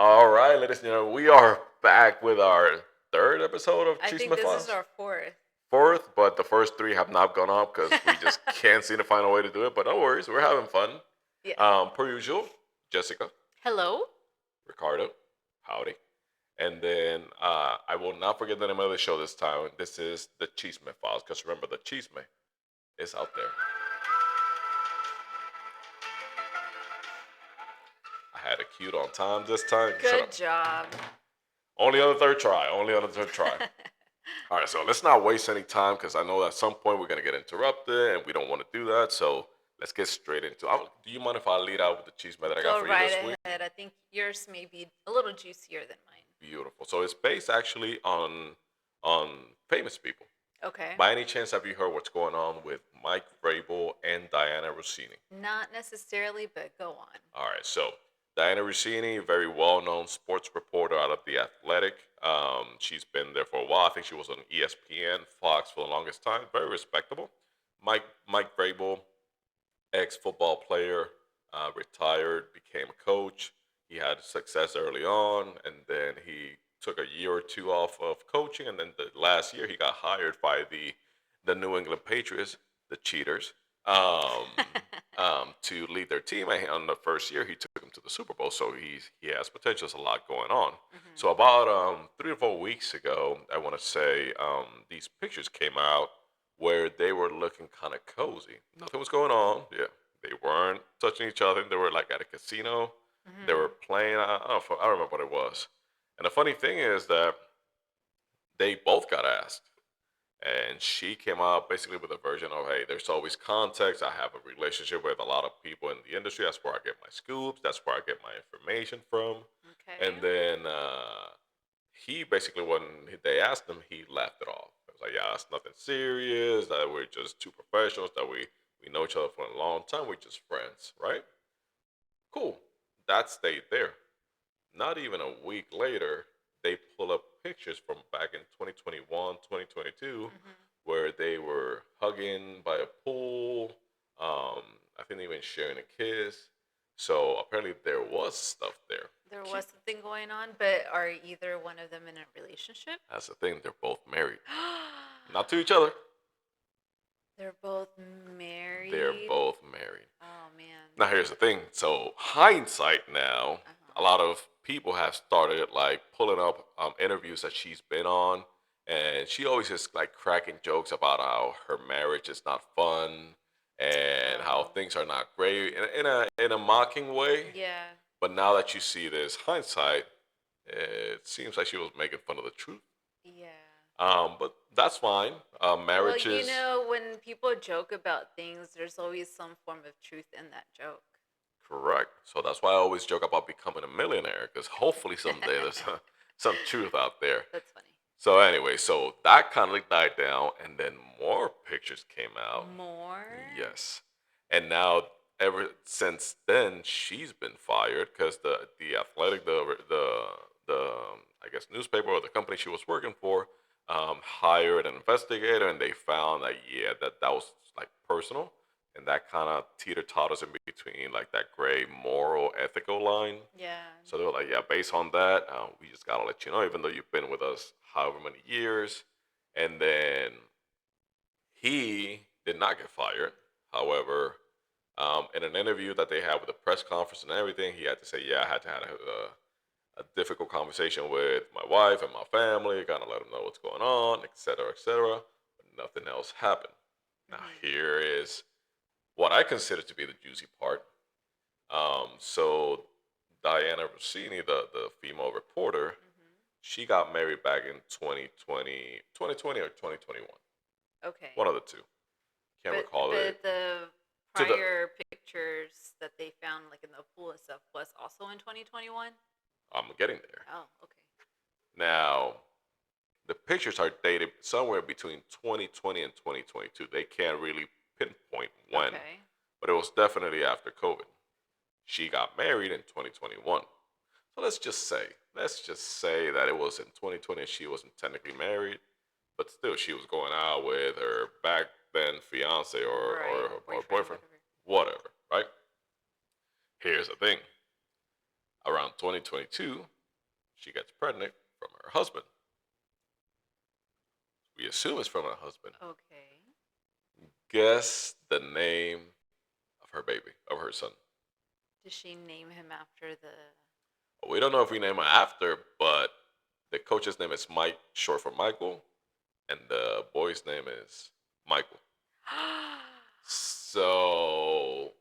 All right, ladies and gentlemen, we are back with our third episode of I Chisme think this is Files. our fourth. Fourth, but the first three have not gone up because we just can't seem to find a way to do it. But no worries, we're having fun. Yeah. Per usual, Jessica, Hello? Ricardo, howdy. And then I will not forget the name of the show this time. This is the Chisme Files because remember, the Chisme is out there. I had it queued on time this time. Shut up. Good job. Only on the third try. Only on the third try. All right, so let's not waste any time because I know at some point we're gonna get interrupted and we don't want to do that. So let's get straight into it. Do you mind if I lead out with the cheese that I got Go for you right this week? ahead. I think yours may be a little juicier than mine. Beautiful. So it's based actually on famous people. Okay. By any chance, have you heard what's going on with Mike Vrabel and Diana Rossini? Not necessarily, but go on. All right, so Diana Rossini, very well-known sports reporter out of The Athletic. She's been there for a while. I think she was on ESPN, Fox for the longest time. Very respectable. Mike Vrabel, ex-football player, retired, became a coach. He had success early on, and then he took a year or two off of coaching, and then the last year he got hired by the New England Patriots, the cheaters, um, to lead their team. And on the first year, he took them to the Super Bowl, so he has potential. There's a lot going on. Mm-hmm. So about 3 or 4 weeks ago, I want to say these pictures came out where they were looking kind of cozy. Nothing was going on. Yeah, they weren't touching each other. They were like at a casino. Mm-hmm. They were playing. I don't remember what it was. And the funny thing is that they both got asked, and she came out basically with a version of, "Hey, there's always context. I have a relationship with a lot of people in the industry. That's where I get my scoops. That's where I get my information from." Okay. And then he basically, when they asked him, he laughed it off. It was like, "Yeah, it's nothing serious. That we're just two professionals. That we know each other for a long time. We're just friends, right?" Cool. That stayed there. Not even a week later, they pull up pictures from back in 2021, 2022, where they were hugging by a pool. I think even sharing a kiss. So apparently there was stuff there. There was something going on, but are either one of them in a relationship? That's the thing. They're both married. Not to each other. They're both married. They're both married. Oh man. Now here's the thing. So hindsight now, a lot of people have started like pulling up interviews that she's been on, and she always is like cracking jokes about how her marriage is not fun and how things are not great in a mocking way. Yeah. But now that you see this hindsight, it seems like she was making fun of the truth. Yeah. But that's fine. Marriage well, is when people joke about things, there's always some form of truth in that joke. correct. So that's why I always joke about becoming a millionaire, because hopefully someday there's some truth out there. That's funny. So anyway, so that kind of died down, and then more pictures came out. More? Yes. And now, ever since then, she's been fired because the Athletic, the I guess newspaper or the company she was working for, hired an investigator, and they found that yeah, that was like personal, and that kind of teeter totters in between like that gray moral ethical line. Yeah. So they were like, yeah, based on that, we just gotta let you know, even though you've been with us however many years. And then he did not get fired. However, in an interview that they had with a press conference and everything, he had to say, "Yeah, I had to have a difficult conversation with my wife and my family, kind of let them know what's going on, etc., etc." But nothing else happened. Now here is what I consider to be the juicy part. So Diana Rossini, the female reporter, she got married back in 2020 or 2021. Okay. One of the two. Can't recall it. The prior pictures that they found, like in the pool and stuff, was also in 2021. I'm getting there. Oh, okay. Now, the pictures are dated somewhere between 2020 and 2022. They can't really pinpoint when, but it was definitely after COVID. She got married in 2021. So let's just say that it was in 2020 and she wasn't technically married, but still she was going out with her back then fiance or boyfriend, whatever, right? Here's the thing. Around 2022, she gets pregnant from her husband. We assume it's from her husband. Okay. Guess the name of her baby, of her son. Does she name him after the? We don't know if we name her after, but the coach's name is Mike, short for Michael, and the boy's name is Michael. So,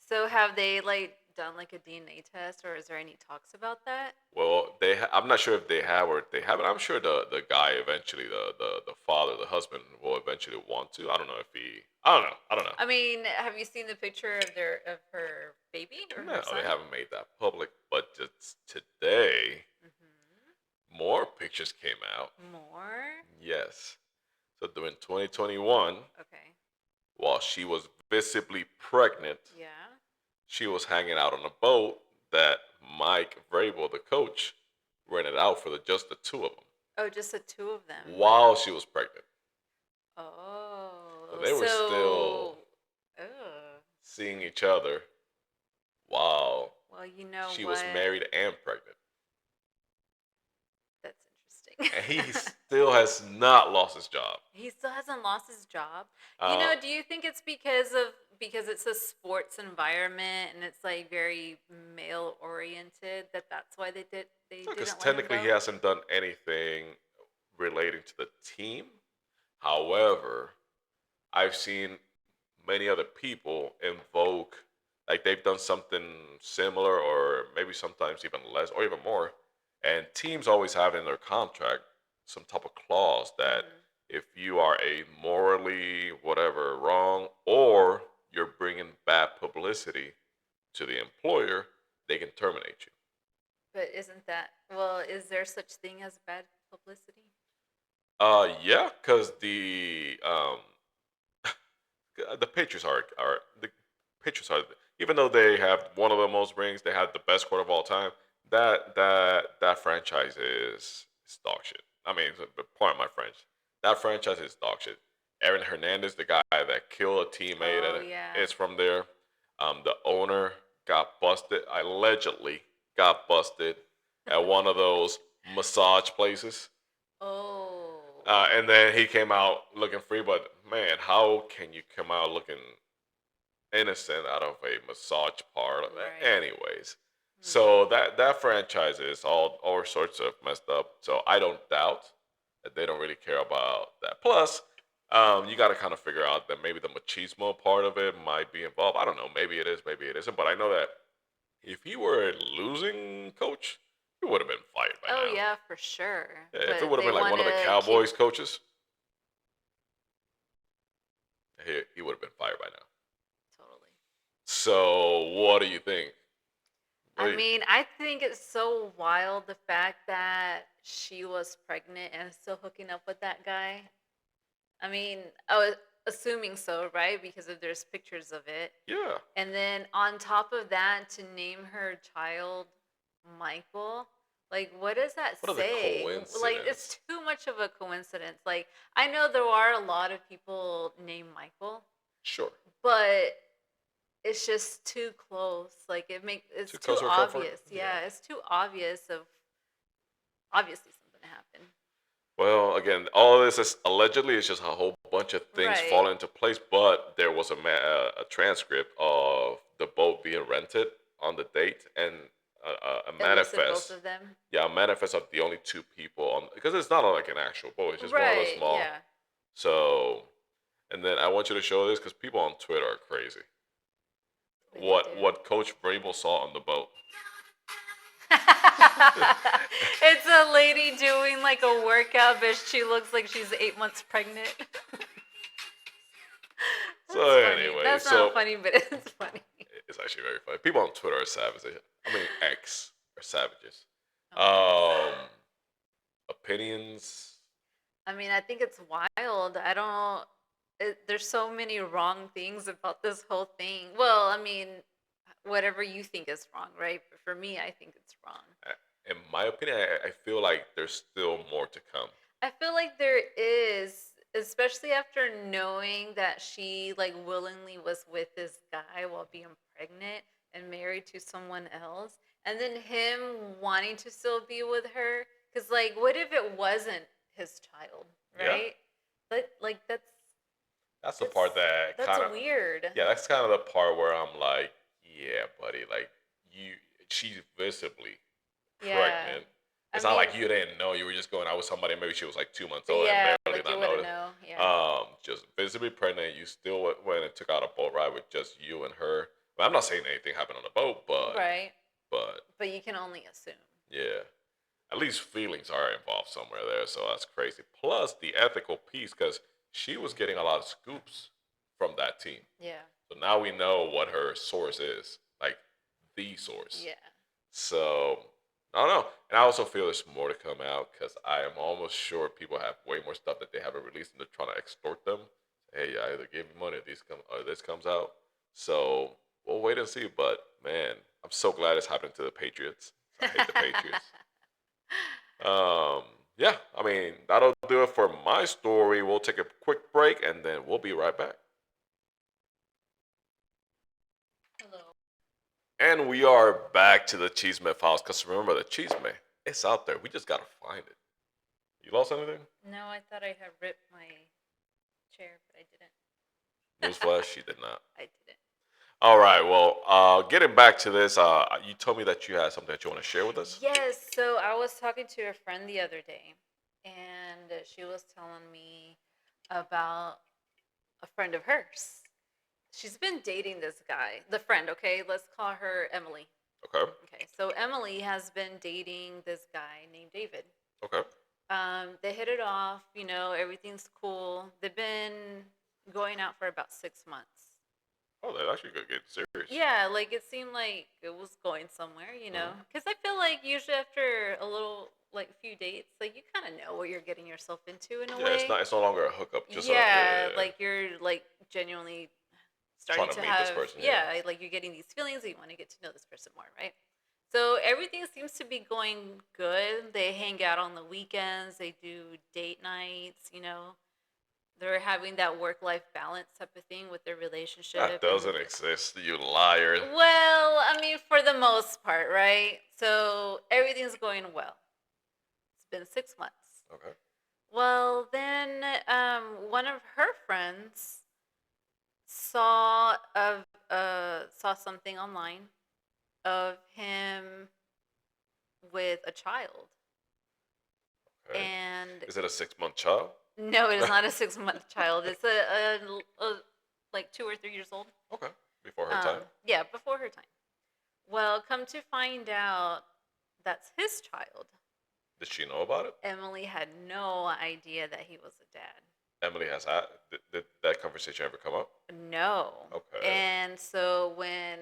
So have they like done like a DNA test, or is there any talks about that? well, I'm not sure if they have or if they haven't. I'm sure the guy eventually, the father, the husband, will eventually want to. I don't know if he. I don't know. I don't know. I mean, have you seen the picture of her baby or No, her son? they haven't made that public. But just today, more pictures came out. More? Yes. So during 2021, Okay. while she was visibly pregnant, Yeah. she was hanging out on a boat that Mike Vrabel, the coach, rented out for just the two of them Oh, just the two of them. while she was pregnant. So Oh, they were still ugh. seeing each other while Well, you know she what? was married and pregnant. That's interesting. And he still has not lost his job. He still hasn't lost his job. Uh, Do you think it's because it's a sports environment and it's like very male oriented that's why they because didn't let him technically go? he hasn't done anything relating to the team. However, I've seen many other people invoke, like they've done something similar or maybe sometimes even less or even more, and teams always have in their contract some type of clause that if you are a morally whatever wrong or you're bringing bad publicity to the employer, they can terminate you. But isn't that well? Is there such thing as bad publicity? Yeah, because the Patriots are the Patriots are, even though they have one of the most rings, they have the best quarter of all time. That franchise is dog shit. I mean, pardon my French. That franchise is dog shit. Aaron Hernandez, the guy that killed a teammate, Oh and yeah. is from there. The owner got busted. Allegedly got busted at one of those massage places. Oh. And then he came out looking free, but man, how can you come out looking innocent out of a massage parlor? Right. Anyways, so that franchise is all sorts of messed up. So I don't doubt that they don't really care about that. Plus, you got to kind of figure out that maybe the machismo part of it might be involved. I don't know. Maybe it is. Maybe it isn't. But I know that if he were a losing coach, he would have been fired by Oh now. yeah, for sure. Yeah, if it But would have they been like want one of the to keep Cowboys coaches, he would have been fired by now. totally. So, what do you think? I What do you, mean, I think it's so wild the fact that she was pregnant and still hooking up with that guy. I mean, I was assuming so, right? Because if there's pictures of it. yeah. And then on top of that, to name her child Michael, like, what does that What are the say? Like, coincidence? it's too much of a coincidence. Like, I know there are a lot of people named Michael, Sure. but it's just too close. Like, it's Too too close for comfort? obvious. Yeah. Yeah, it's too obvious of obviously something happened. Well, again, all of this is allegedly it's just a whole bunch of things Right. fall into place, but there was a transcript of the boat being rented on the date and a It listed both manifest. of them. Yeah, a manifest of the only two people on, because it's not like an actual boat. It's just one of those Right, small. yeah. So, and then I want you to show this because people on Twitter are crazy. What do they What Coach Vrabel saw on the boat? do? It's a lady doing like a workout, but she looks like she's 8 months pregnant. So That's funny. anyway, That's not so funny, but it's funny. it's actually very funny. People on Twitter are savages. I mean, X are savages. Oh, Um, Opinions. I mean, I think it's wild. I don't. There's so many wrong things about this whole thing. Well, I mean, whatever you think is wrong, right? But for me, I think it's wrong. In my opinion, I feel like there's still more to come. I feel like there is, especially after knowing that she like willingly was with this guy while being pregnant and married to someone else. and then him wanting to still be with her. Cause like, what if it wasn't his child, Yeah, right? But like, that's the that's part that that's kind of, weird. yeah, that's kind of the part where I'm like, yeah, buddy, like you, she's visibly Yeah. pregnant. I It's not mean, like you didn't know. You were just going out with somebody. Maybe she was like 2 months old and yeah, barely like you not wouldn't noticed. know. Yeah. Just visibly pregnant. You still went and took out a boat ride with just you and her. Well, I'm not saying anything happened on the boat, Right. but But you can only assume. yeah, at least feelings are involved somewhere there. So that's crazy. Plus the ethical piece, because she was getting a lot of scoops from that team. Yeah. So now we know what her source is, like the source. Yeah. So I don't know, and I also feel there's more to come out because I am almost sure people have way more stuff that they haven't released and they're trying to extort them. Hey, I either give me money or this comes out. So we'll wait and see. But man, I'm so glad it's happening to the Patriots. I hate the Patriots. Um, yeah, I mean that'll do it for my story. We'll take a quick break and then we'll be right back. Hello. And we are back to the Cheesemate files. Because remember, the Cheesemate, it's out there. We just got to find it. You lost anything? No, I thought I had ripped my chair, but I didn't. Newsflash, she did not. I didn't. All right, well, getting back to this, you told me that you had something that you want to share with us. Yes, so I was talking to a friend the other day, and she was telling me about a friend of hers. She's been dating this guy, the friend, okay? Let's call her Emily. Okay, Okay, so Emily has been dating this guy named David. okay. They hit it off, everything's cool. They've been going out for about 6 months. Oh, that actually could get serious. Yeah, like it seemed like it was going somewhere. Mhm. Because I feel like usually after a little, like, few dates, like you kind of know what you're getting yourself into in a Yeah, it's way. not. It's no longer a hookup. Just a Yeah, yeah, like you're like genuinely starting trying to to meet this have, person. Yeah. yeah, like you're getting these feelings that you want to get to know this person more, right? So everything seems to be going good. They hang out on the weekends, they do date nights. They're having that work life balance type of thing with their That relationship. And doesn't exist, you liar. well, I mean, for the most part, right? So everything's going well. It's been 6 months. Okay. Well, then one of her friends saw something online of him with a child, Okay. and Is it a 6 month child? no, it is not a 6 month child. It's a like 2 or 3 years old. Okay. Before her time. Yeah, before her time. Well, come to find out, that's his child. Did she know about it? Emily had no idea that he was a dad. Emily has had. Did that conversation ever come up? No. Okay. And so when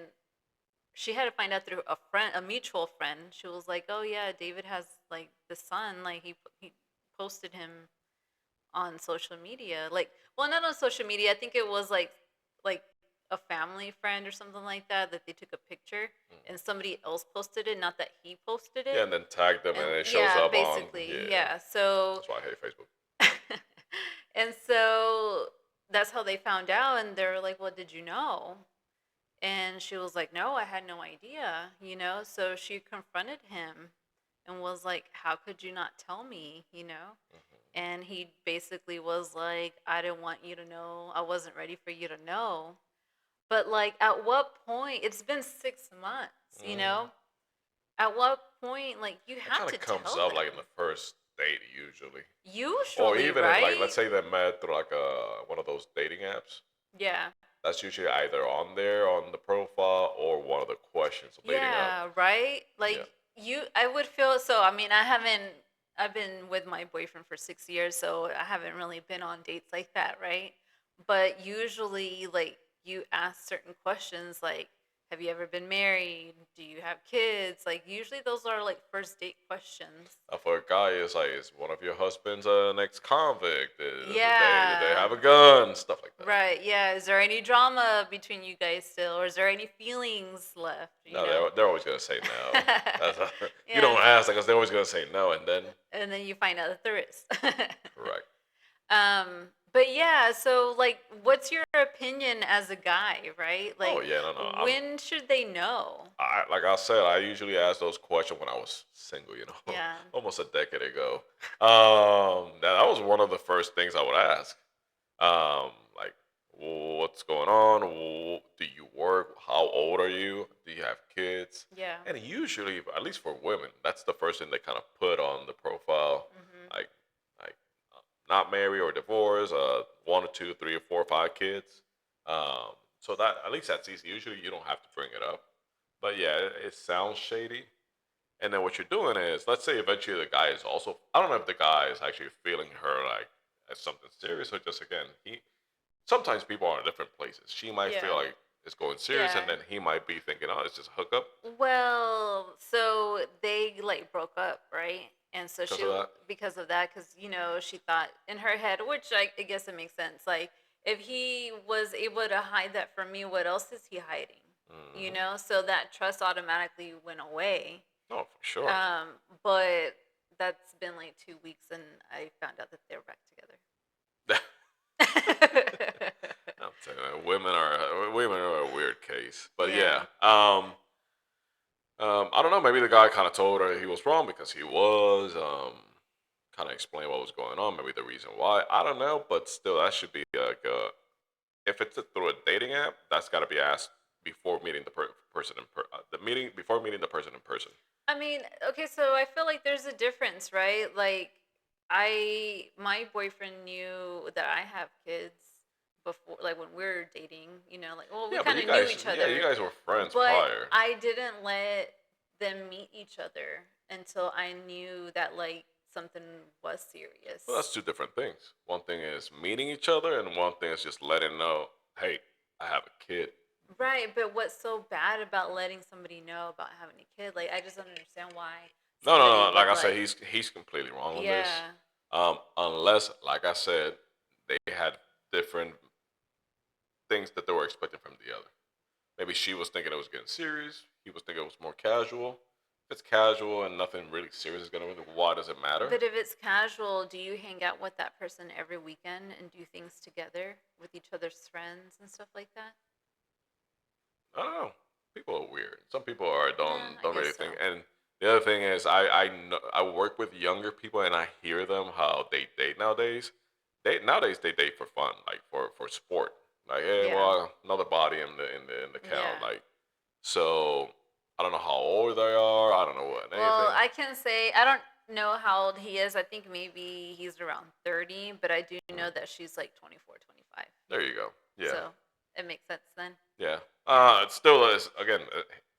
she had to find out through a friend, a mutual friend, she was like, "Oh yeah, David has like the son. Like he posted him on social media. Like, well, not on social media. I think it was like a family friend or something like that they took a picture and somebody else posted it, not that he posted Yeah, it. and then tag them, And and it shows yeah, up on. basically, Yeah, yeah. So that's why I hate Facebook. and so that's how they found out, and they were like, "Well, did you know?" And she was like, "No, I had no idea. So she confronted him and was like, "How could you not tell me?" Hmm. And he basically was like, "I didn't want you to know. I wasn't ready for you to know." But like, at what point? It's been 6 months, you Mm. know? At what point, like, you That have kind to of comes tell up like in them? the first date usually, or Usually, even if like let's right? say they met through like one of those dating apps. Yeah. That's usually either on there on the profile or one of the questions of dating app. Yeah, right? Yeah. Like I would feel so. I mean, I've been with my boyfriend for 6 years, so I haven't really been on dates like that, right? But usually, like, you ask certain questions like, have you ever been married? Do you have kids? Like, usually those are like first date questions. For a guy, it's like, is one of your husbands an ex-convict? Did they Yeah. have a gun? Stuff like that. Right. Yeah. Is there any drama between you guys still, or is there any feelings left? No, they're always gonna say no. You Yeah. don't ask because they're always gonna say no, and then And then you find out that there is. correct. um, But yeah, so like, what's your opinion as a guy, right? Oh Like, yeah, no, no. when should they know? Like I said, I usually ask those questions when I was single. Yeah. Almost a decade ago. That was one of the first things I would ask. Like, what's going on? Do you work? How old are you? Do you have kids? Yeah. And usually, at least for women, that's the first thing they kind of put on the profile, Mhm. like, like not married or divorced, one or two, three or four or five kids. So that at least that's easy. Usually, you don't have to bring it up. But yeah, it sounds shady. And then what you're doing is, let's say eventually the guy is also, I don't know if the guy is actually feeling her like as something serious or just again, sometimes people are in different places. She might feel Yeah. like it's going serious and Yeah. then he might be thinking, oh, it's just a hookup Well, so they like broke up, right? And so because she, of that. because of that, because she thought in her head, which I guess it makes sense. Like, if he was able to hide that from me, what else is he hiding? So that trust automatically went away. Oh, for sure. Um, but that's been like 2 weeks, and I found out that they're back together. I'm telling you, women are a weird case. But Yeah. yeah, I don't know. Maybe the guy kind of told her he was wrong because he was. Kind of explain what was going on. Maybe the reason why. I don't know. But still, that should be like if it's through a dating app, that's got to be asked before meeting the person the meeting before meeting the person in person. I mean, okay, so I feel like there's a difference, right? Like, my boyfriend knew that I have kids before, like when we were dating, like, well, we Yeah, but kind you of knew guys, each yeah, you other, guys were friends but prior. I didn't let them meet each other until I knew that like something was Well, serious. that's two different things. One thing is meeting each other, and one thing is just letting know, hey, I have a kid. Right, but what's so bad about letting somebody know about having a kid? Like, I just don't understand why No, somebody no, no. Like would I said, like, he's completely wrong on this. yeah. Unless, like I said, they had different things that they were expecting from the other. Maybe she was thinking it was getting serious. He was thinking it was more casual. If it's casual and nothing really serious is gonna, why does it matter? But if it's casual, do you hang out with that person every weekend and do things together with each other's friends and stuff like that? I don't know. People are weird. Some people are Yeah, I don't guess really so. think. And the other thing is, I work with younger people, and I hear them how they date nowadays. They date for fun, like for sport. Like, hey, Yeah. well, another body in the count. Yeah. Like, so I don't know how old they are. I don't know what Well, anything. I can say I don't know how old he is. I think maybe he's around 30, but I do know Mm, that she's like 24, 25. there you go. Yeah, So it makes sense then. yeah. Yeah. It still is. Again,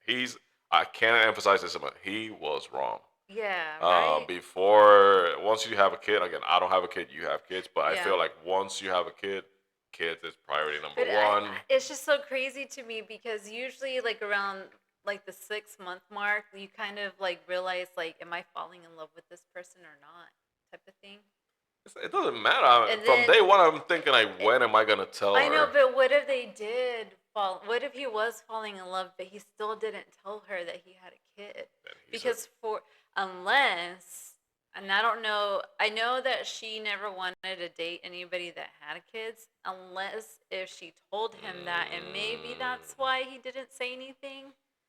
he's. I can't emphasize this enough. He was wrong. Yeah, right? Before once you have a kid, again, I don't have a kid, you have kids, but I Yeah. feel like once you have a kid, kids is priority number But one. it's just so crazy to me because usually, like around like the 6 month mark, you kind of like realize, like, am I falling in love with this person or not, type of thing. It doesn't matter. And From then day one, I'm thinking like, it, when am I gonna tell I know, her? but what if they did fall? What if he was falling in love, but he still didn't tell her that he had a kid? And he said, Because unless, and I don't know, I know that she never wanted to date anybody that had kids, unless if she told him that, and maybe mm, that's why he didn't say anything.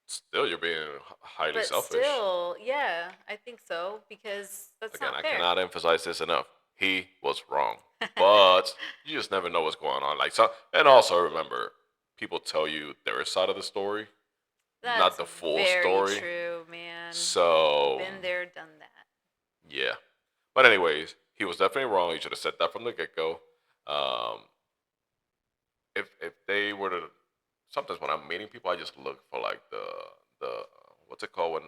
still, you're being highly But selfish. still, yeah, I think so because that's Again, not I fair. cannot emphasize this enough. He was wrong, but you just never know what's going on. Like so, and also remember, people tell you their side of the story, not That's the full very story. true, man. So Been there, done that. yeah. But anyways, he was definitely wrong. He should have said that from the get go. Um, if they were to, sometimes when I'm meeting people, I just look for like the what's it called when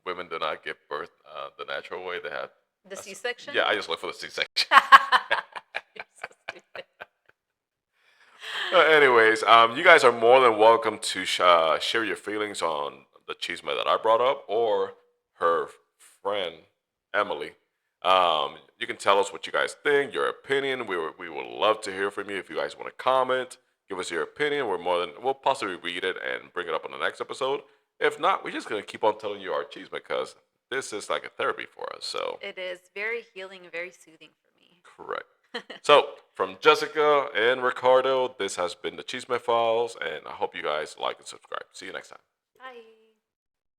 women do not give birth the natural way they have. The C-section? Yeah, I just look for the C-section. You're so stupid. Anyways, you guys are more than welcome to share your feelings on the chisme that I brought up or her friend Emily. You can tell us what you guys think, your opinion. We would love to hear from you. If you guys want to comment, give us your opinion. We'll possibly read it and bring it up on the next episode. If not, we're just gonna keep on telling you our chisme because this is like a therapy for us. So It is very healing and very soothing for me. correct. So, from Jessica and Ricardo, this has been the Chisme Files, and I hope you guys like and subscribe. See you next time.